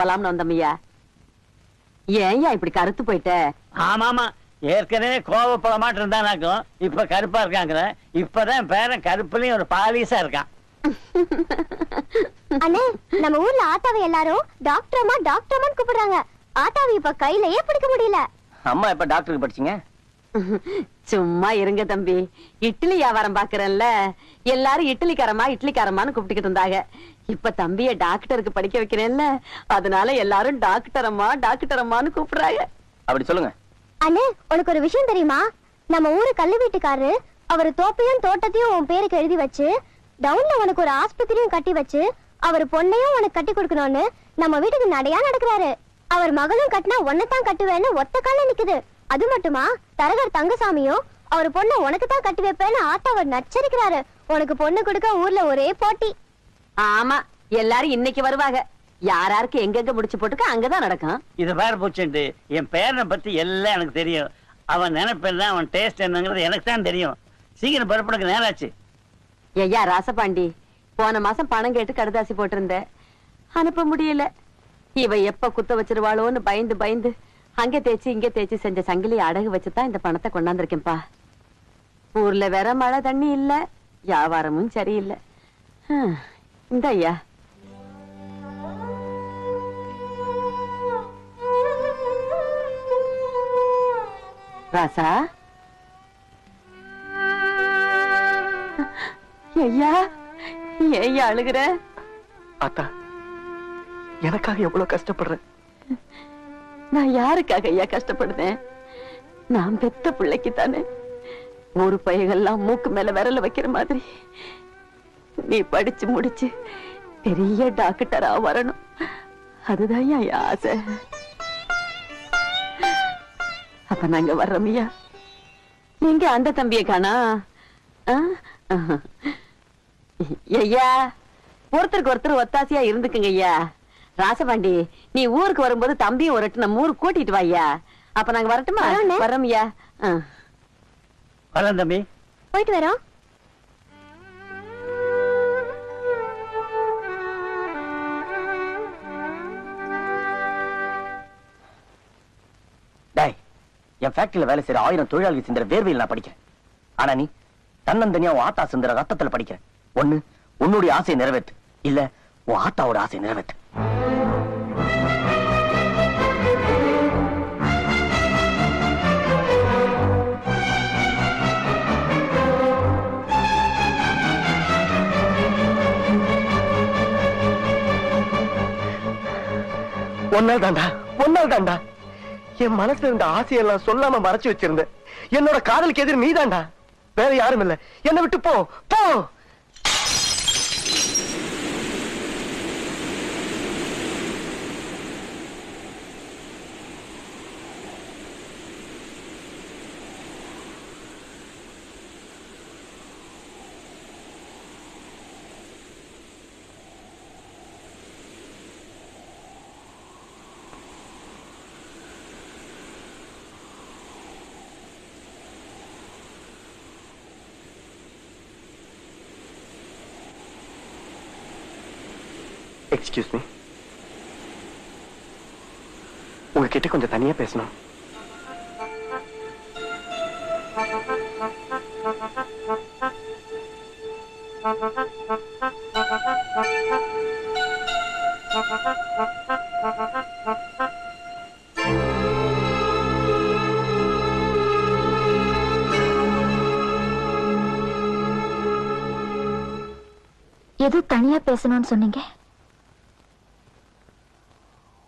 போலாம்னு வந்தமையா. ஏன்யா இப்படி கருத்து போயிட்ட? ஆமாமா, ஏற்கனவே கோவப்படமாட்டு இருந்தானாக்கும் இப்ப கருப்பா இருக்காங்க. இப்பதான் பேரன் கருப்புலயும் ஒரு பாலிசா இருக்கான். அண்ணே, நம்ம ஊர்ல ஆத்தாவை எல்லாரும் டாக்டர்மா டாக்டர்மான்னு கூப்பிடுறாங்க. ஆத்தாவை இப்ப கையிலேயே பிடிக்க முடியல. அம்மா எப்ப டாக்டருக்கு படிச்சீங்க? சும்மா இருங்க தம்பி, இட்லி வியாபாரம் பாக்குறேன்ல, எல்லாரும் இட்லிக்காரமான்னு கூப்பிட்டுக்கிட்டு இருந்தாங்க. இப்ப தம்பிய டாக்டருக்கு படிக்க வைக்கிறேன்ல, அதனால எல்லாரும் டாக்டரம்மான்னு கூப்பிடுறாங்க. அப்படி சொல்லுங்க. அண்ணே, உனக்கு ஒரு விஷயம் தெரியுமா? நம்ம ஊரு கல்லு வீட்டுக்காரரு அவர் தோப்பையும் தோட்டத்தையும் உன் பேருக்கு எழுதி வச்சு டவுன்ல உனக்கு ஒரு ஆஸ்பத்திரியும் கட்டி வச்சு அவர் பொண்ணையும் உனக்கு கட்டி கொடுக்கணும்னு நம்ம வீட்டுக்கு நடையா நடக்கிறாரு. அவர் மகளும் கட்டினா ஒன்னதான் கட்டுவேன்னு ஒத்த கால நிக்குது. அது மட்டுமா, தரகர் தங்கசாமியும் அவர் பொண்ணை உனக்கு தான் கட்டி வைப்பேன்னு ஆத்தாவர் நச்சரிக்கிறாரு. உனக்கு பொண்ணு கொடுக்க ஊர்ல ஒரே போட்டி. ஆமா, எல்லாரும் இன்னைக்கு வருவாங்க. யாராருக்கு எங்கெங்க முடிச்சு போட்டுக்க அங்கதான் நடக்கும். இது வேற போச்சுண்டு என் பேரனை பத்தி எல்லாம் எனக்கு தெரியும். அவன் நினைப்பென்ன, அவன் டேஸ்ட் என்னங்கிறது எனக்கு தான் தெரியும். சீக்கிரம் புறப்படுங்க, நேராச்சு. ஐயா ராசபாண்டி, போன மாசம் பணம் கேட்டு கடுதாசி போட்டிருந்தேன், அனுப்ப முடியல. இவ எப்ப குத்த வச்சிருவாளோன்னு பயந்து அங்க தேய்ச்சி இங்க தேய்ச்சி செஞ்ச சங்கிலி அடகு வச்சுதான் இந்த பணத்தை கொண்டாந்துருக்கேன்பா. ஊர்ல வேற மழை தண்ணி இல்ல, வியாபாரமும் சரியில்லை. இந்த ஐயா ராசா, ஐயா ஏய்யா அழுகுற? அத்தா, எனக்காக எவ்வளவு கஷ்டப்படுறேன். நான் யாருக்காக ஐயா கஷ்டப்படுறேன்? நான் பெத்த பிள்ளைக்கு தானே. ஒரு பையங்கள்லாம் மூக்கு மேல விரல வைக்கிற மாதிரி நீ படிச்சு முடிச்சு பெரிய டாக்டரா வரணும், அதுதான் என் ஆசை. அப்ப நாங்க வர்றோம்யா. நீங்க அந்த தம்பியை காணா? ஐயா, ஒருத்தருக்கு ஒருத்தர் ஒத்தாசியா இருந்துக்குங்க ஐயா. ராசபாண்டி, நீ ஊருக்கு வரும்போது தம்பியும் ஒரு நம்ம ஊருக்கு கூட்டிட்டு வாய்யா. அப்ப நாங்க வரட்டுமா? வரோம்யா. வரேன் தம்பி, போயிட்டு வரோம். டாய், என் ஃபேக்டரியில வேலை செய்யற 1000 தொழிலாளர்கள் சிந்துற வேர்வையில் நான் படிக்கிறேன். ஆனா நீ தன்னந்தனியா உன் ஆத்தா சிந்துற ரத்தத்துல படிக்கிறேன். ஒண்ணு உன்னுடைய ஆசையை நிறைவேற்று, இல்ல உன் ஆத்தாவோட ஆசையை நிறைவேற்று. ஒன்னால் தாண்டா என் மனசுல இருந்த ஆசையெல்லாம் சொல்லாம மறைச்சு வச்சிருந்தேன். என்னோட காதலுக்கு எதிர் நீதாண்டா, வேற யாரும் இல்ல. என்னை விட்டு போ போ. எக்ஸ்கியூஸ் மீ, உங்ககிட்ட கொஞ்சம் தனியா பேசணும். எது தனியா பேசணும்னு சொன்னீங்க?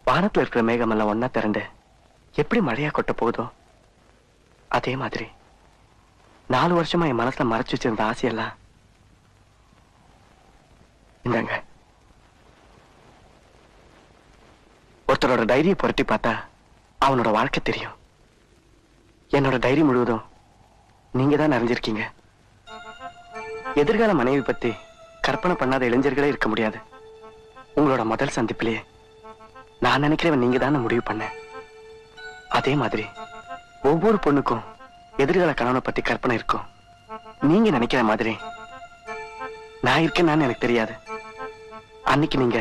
வானத்துல இருக்கிற மேகம் எல்லாம் ஒன்னா திரண்டு எப்படி மழையா கொட்ட போகுதோ அதே மாதிரி 4 வருஷமா என் மனசுல மறைச்சு வச்சிருந்த ஆசையெல்லாம் இந்தாங்க. ஒருத்தரோட டைரியை புரட்டி பார்த்தா அவனோட வாழ்க்கை தெரியும். என்னோட டைரி முழுவதும் நீங்க தான் நிறைஞ்சிருக்கீங்க. எதிர்கால மனைவி பத்தி கற்பனை பண்ணாத இளைஞர்களே இருக்க முடியாது. உங்களோட முதல் சந்திப்பிலேயே நான் நினைக்கிறவன் நீங்க தான் முடிவு பண்ண. அதே மாதிரி ஒவ்வொரு பொண்ணுக்கும் எதிர்கால கணவனை பத்தி கற்பனை இருக்கும். நீங்க நினைக்கிற மாதிரி நான் இருக்கேன்னு எனக்கு தெரியாது. அன்னைக்கு நீங்க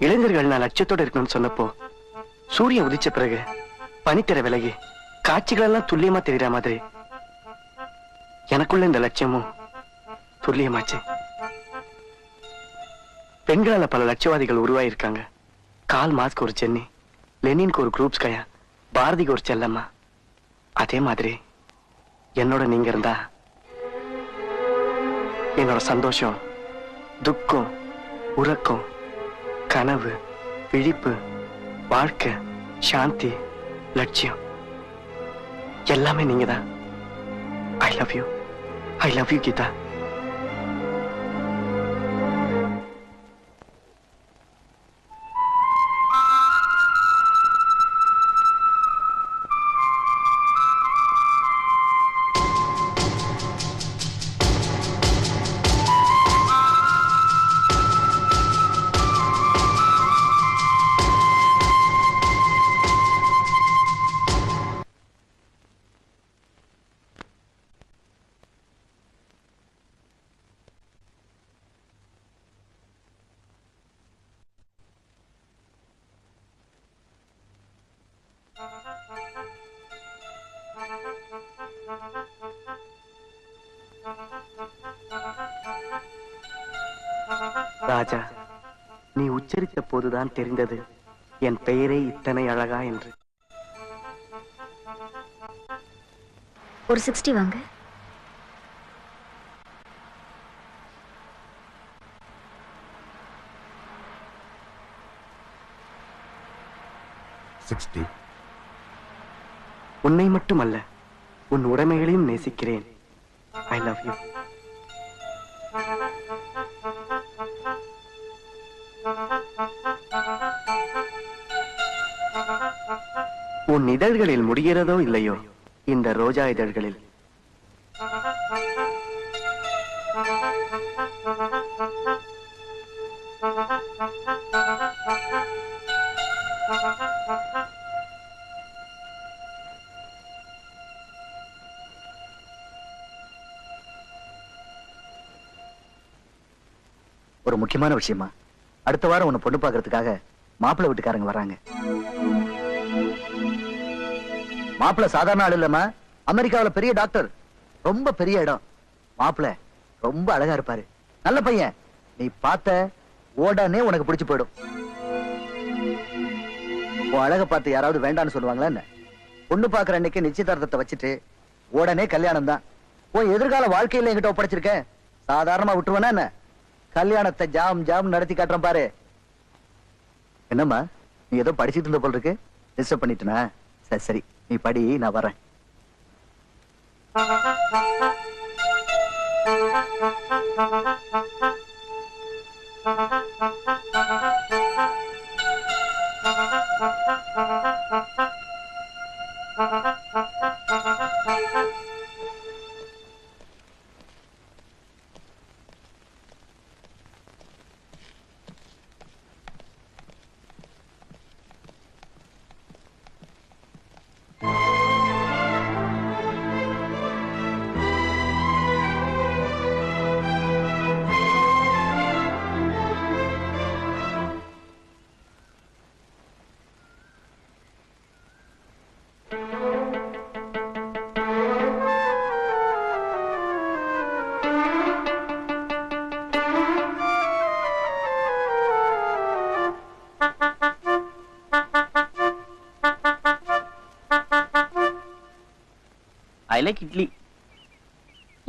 இளைஞர்கள் நான் லட்சியத்தோட இருக்கணும்னு சொன்னப்போ சூரியன் உதிச்ச பிறகு பனித்திர விலகி காட்சிகள் எல்லாம் துல்லியமா தெரியுற மாதிரி எனக்குள்ள இந்த லட்சியமும் துல்லியமாச்சு. பெண்களால பல லட்சியவாதிகள் உருவாயிருக்காங்க. கால் மாஸ்க்கு ஒரு சென்னி, லெனின்க்கு ஒரு குரூப்ஸ் கயா, பாரதிக்கு ஒரு செல்லம்மா. அதே மாதிரி என்னோட நீங்க இருந்தா என்னோட சந்தோஷம், துக்கம், உறக்கம், கனவு, விழிப்பு, வாழ்க்கை, சாந்தி, லட்சியம் எல்லாமே நீங்க தான். I love you. I love you Geetha. Raja, நீ உச்சரித்த போதுதான் தெரிந்தது என் பெயரே இத்தனை அழகா என்று. ஒரு 60 வாங்க. உன்னை மட்டுமல்ல, உன் உடைமைகளையும் நேசிக்கிறேன். ஐ லவ் யூ. உன் இதழ்களில் முடிகிறதோ இல்லையோ இந்த ரோஜா இதழ்களில் ஒரு முக்கியமான விஷயமா, அடுத்த வாரம் உன்னை பொண்ணு பார்க்கறதுக்காக மாப்பிள்ளை வீட்டுக்காரங்க வர்றாங்க. மாப்பிள்ளை சாதாரண ஆள் இல்லம்மா, அமெரிக்காவுல பெரிய டாக்டர், ரொம்ப பெரிய இடம். மாப்பிள்ளை ரொம்ப அழகா இருப்பாரு, நல்ல பையன். நீ பார்த்த உடனே உனக்கு பிடிச்சு போயிடும். உன் அழக பார்த்து யாராவது வேண்டான்னு சொல்லுவாங்களா என்ன? பொண்ணு பார்க்கற அன்னைக்கு நிச்சயதார்த்தத்தை வச்சுட்டு உடனே கல்யாணம் தான். உன் எதிர்கால வாழ்க்கையில என்கிட்ட ஒப்படைச்சிருக்கேன், சாதாரணமா விட்டுருவேனா என்ன? கல்யாணத்தை ஜாம் ஜாம் நடத்தி காட்டுறேன் பாரு. என்னம்மா, நீ ஏதோ படிச்சுட்டு இருந்த போல் இருக்கு, டிஸ்டர்ப் பண்ணிட்டனா? சரி சரி, நீ படி, நான் வரேன். I like idli.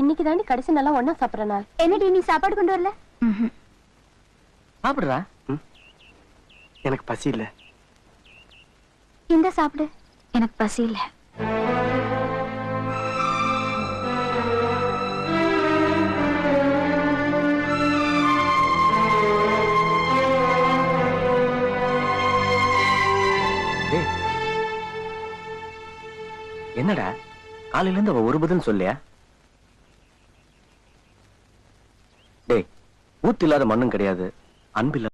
இன்னைக்கு தாண்டி கடைசி நல்லா ஒண்ணா சாப்பிடுற நாள். என்னடி நீ சாப்பாடு கொண்டு வரல? சாப்பிடுறா. எனக்கு பசி இல்ல. இந்த சாப்பிடு. எனக்கு பசி இல்ல. என்னடா காலையில இருந்து அவ ஒரு பதில் சொல்லியா? டேய், ஊத்து இல்லாத மண்ணும் கிடையாது, அன்பில்ல